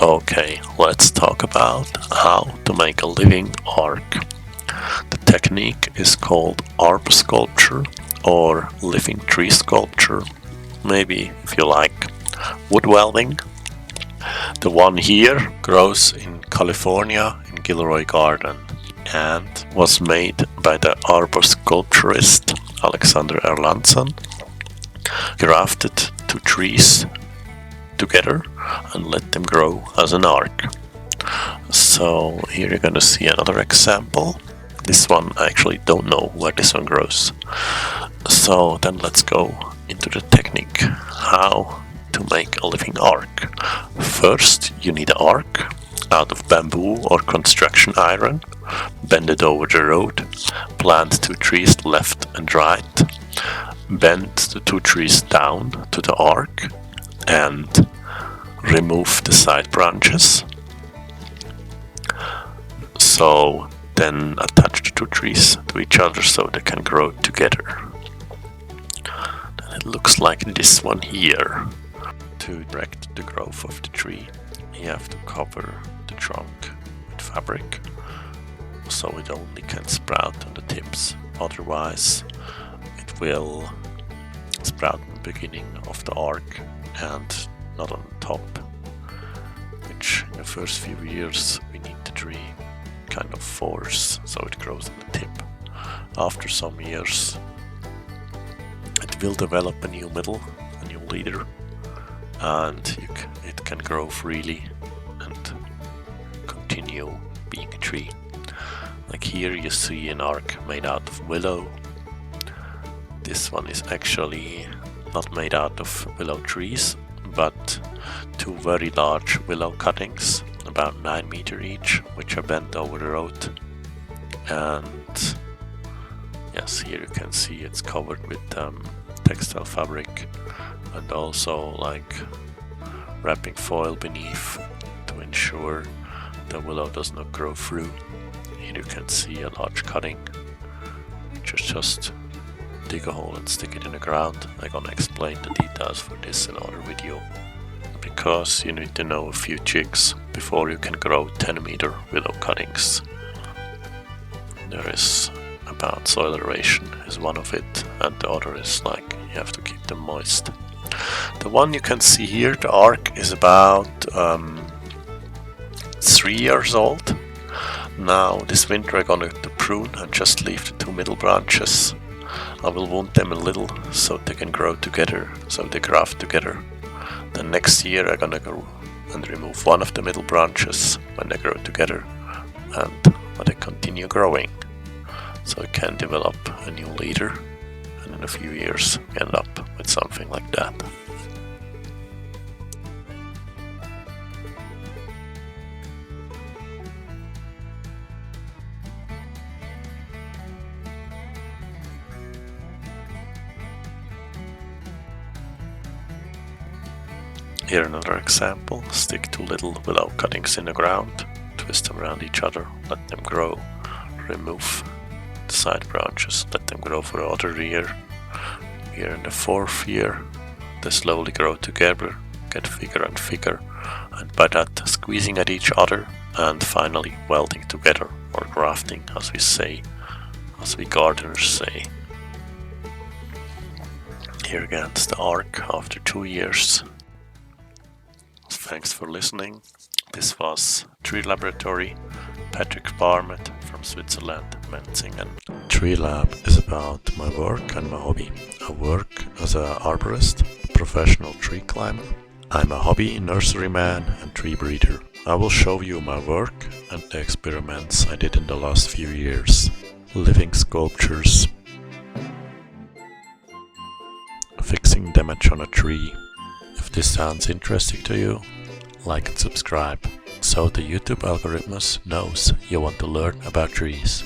Okay, let's talk about how to make a living arc. The technique is called arborsculpture or living tree sculpture, maybe if you like wood welding. The one here grows in California in Gilroy Garden and was made by the arborsculpturist Alexander Erlandson. Grafted two trees together and let them grow as an arc. So here you're gonna see another example. This one I actually don't know where this one grows. So then let's go into the technique, how to make a living arc. First you need an arc out of bamboo or construction iron. Bend it over the road, plant two trees left and right, bend the two trees down to the arc and remove the side branches. So then attach the two trees to each other so they can grow together. Then it looks like this one here. To direct the growth of the tree, you have to cover the trunk with fabric so it only can sprout on the tips, otherwise it will sprout in the beginning of the arc and not on the top, which in the first few years we need the tree kind of force so it grows on the tip. After some years it will develop a new middle, a new leader, and it can grow freely and continue being a tree. Like here you see an arc made out of willow. This one is actually not made out of willow trees, but two very large willow cuttings, about 9 meters each, which are bent over the road. And yes, here you can see it's covered with textile fabric and also like wrapping foil beneath to ensure the willow does not grow through. Here you can see a large cutting, which is just dig a hole and stick it in the ground. I'm gonna explain the details for this in another video, because you need to know a few tricks before you can grow 10-meter willow cuttings. There is about soil aeration is one of it, and the other is like you have to keep them moist. The one you can see here, the arc, is about 3 years old. Now this winter I'm gonna prune and just leave the two middle branches. I will wound them a little so they can grow together, so they graft together. Then next year I'm gonna go and remove one of the middle branches when they grow together and let it continue growing, so it can develop a new leader, and in a few years we end up with something like that. Here another example. Stick two little willow cuttings in the ground, twist them around each other, let them grow, remove the side branches, let them grow for the other year. Here in the 4th year they slowly grow together, get bigger and thicker, and by that squeezing at each other and finally welding together, or grafting as we say, as we gardeners say. Here again is the arc after 2 years. Thanks for listening. This was Tree Laboratory, Patrick Barmet from Switzerland, Menzingen. Tree Lab is about my work and my hobby. I work as an arborist, professional tree climber. I'm a hobby nurseryman and tree breeder. I will show you my work and the experiments I did in the last few years. Living sculptures, fixing damage on a tree. If this sounds interesting to you, like and subscribe, so the YouTube algorithm knows you want to learn about trees.